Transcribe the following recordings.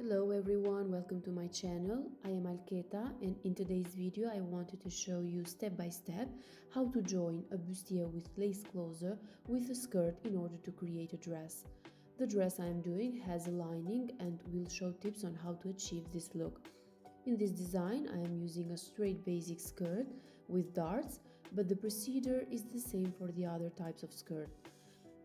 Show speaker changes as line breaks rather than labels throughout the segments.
Hello everyone, welcome to my channel. I am Alketa and in today's video I wanted to show you step by step how to join a bustier with lace closer with a skirt in order to create a dress. The dress I am doing has a lining and will show tips on how to achieve this look. In this design I am using a straight basic skirt with darts, but the procedure is the same for the other types of skirt.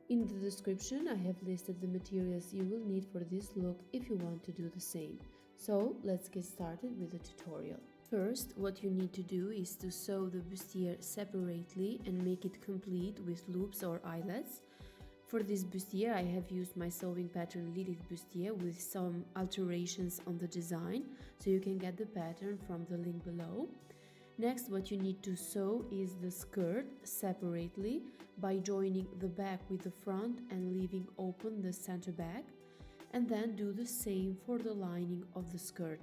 In the description I have listed the materials you will need for this look if you want to do the same. So let's get started with the tutorial. First, what you need to do is to sew the bustier separately and make it complete with loops or eyelets. For this bustier I have used my sewing pattern Lilith bustier with some alterations on the design, so you can get the pattern from the link below. Next, what you need to sew is the skirt separately by joining the back with the front and leaving open the center back, and then do the same for the lining of the skirt.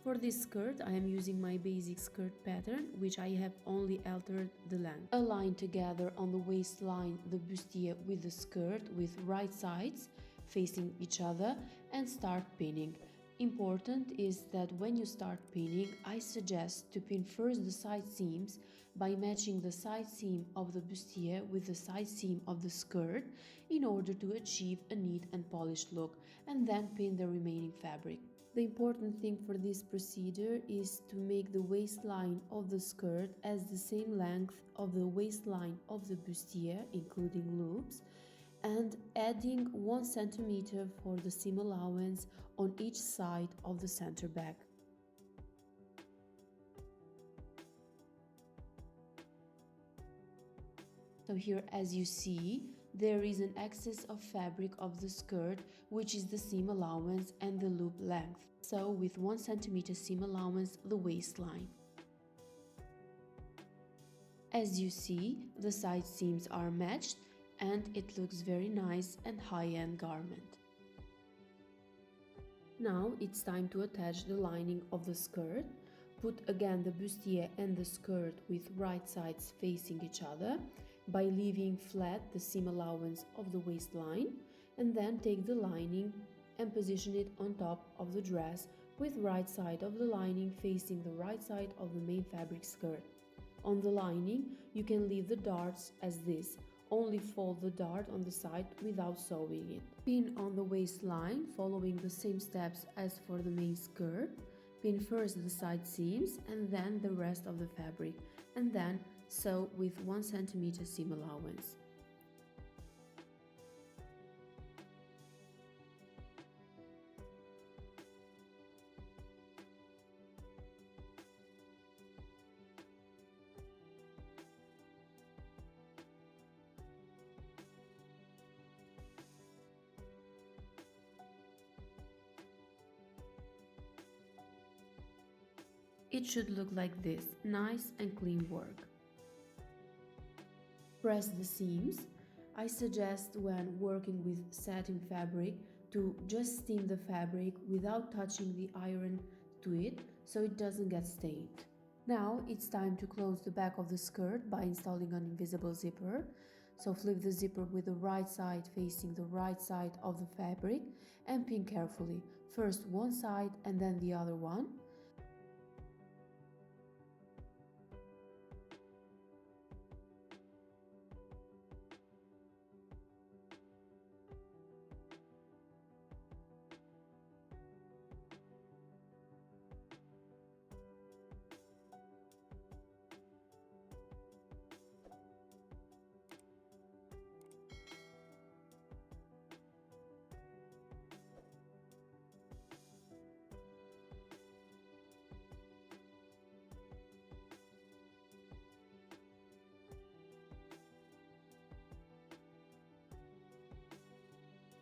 For this skirt I am using my basic skirt pattern, which I have only altered the length. Align together on the waistline the bustier with the skirt with right sides facing each other and start pinning. Important is that when you start pinning, I suggest to pin first the side seams by matching the side seam of the bustier with the side seam of the skirt in order to achieve a neat and polished look, and then pin the remaining fabric. The important thing for this procedure is to make the waistline of the skirt as the same length of the waistline of the bustier, including loops, and adding 1 cm for the seam allowance on each side of the center back. So here, as you see, there is an excess of fabric of the skirt, which is the seam allowance and the loop length. So with 1 cm seam allowance the waistline. As you see, the side seams are matched and it looks very nice and high-end garment. Now it's time to attach the lining of the skirt. Put again the bustier and the skirt with right sides facing each other by leaving flat the seam allowance of the waistline, and then take the lining and position it on top of the dress with right side of the lining facing the right side of the main fabric skirt. On the lining you can leave the darts as this. Only fold the dart on the side without sewing it. Pin on the waistline following the same steps as for the main skirt. Pin first the side seams and then the rest of the fabric, and then sew with 1 cm seam allowance. It should look like this, nice and clean work. Press the seams. I suggest when working with satin fabric to just steam the fabric without touching the iron to it, so it doesn't get stained. Now it's time to close the back of the skirt by installing an invisible zipper. So flip the zipper with the right side facing the right side of the fabric and pin carefully, first one side and then the other one.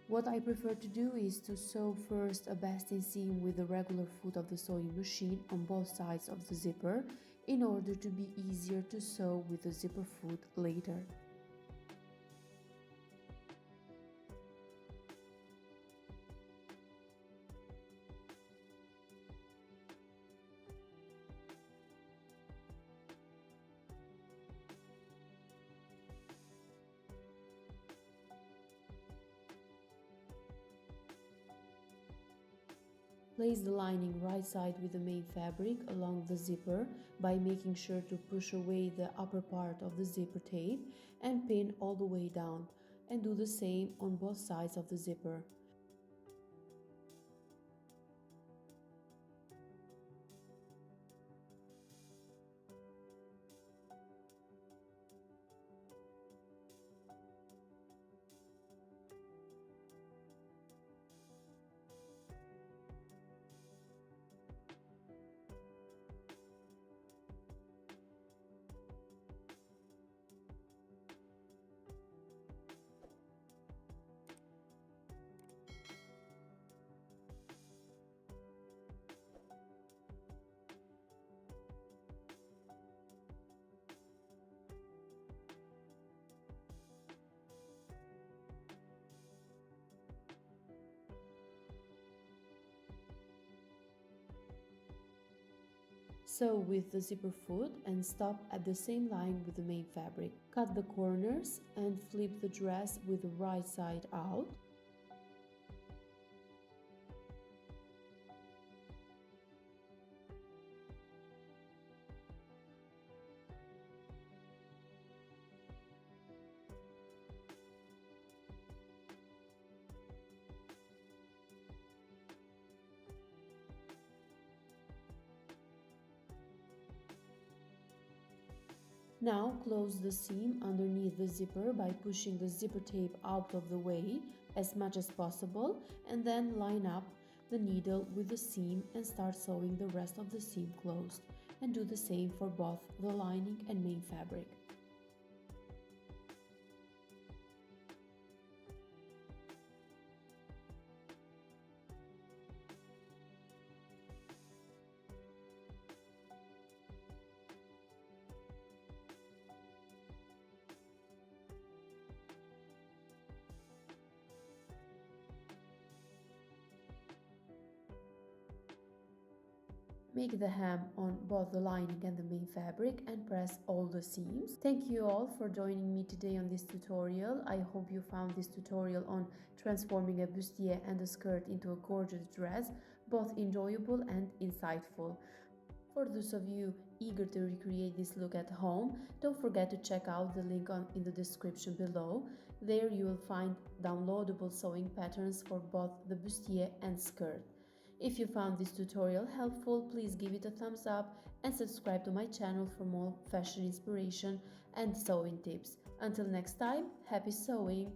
What I prefer to do is to sew first a basting seam with the regular foot of the sewing machine on both sides of the zipper in order to be easier to sew with the zipper foot later. Place the lining right side with the main fabric along the zipper by making sure to push away the upper part of the zipper tape and pin all the way down, and do the same on both sides of the zipper. Sew with the zipper foot and stop at the same line with the main fabric. Cut the corners and flip the dress with the right side out. Now close the seam underneath the zipper by pushing the zipper tape out of the way as much as possible, and then line up the needle with the seam and start sewing the rest of the seam closed, and do the same for both the lining and main fabric. Make the hem on both the lining and the main fabric and press all the seams. Thank you all for joining me today on this tutorial. I hope you found this tutorial on transforming a bustier and a skirt into a gorgeous dress both enjoyable and insightful. For those of you eager to recreate this look at home, don't forget to check out the link in the description below. There you will find downloadable sewing patterns for both the bustier and skirt. If you found this tutorial helpful, please give it a thumbs up and subscribe to my channel for more fashion inspiration and sewing tips. Until next time, happy sewing!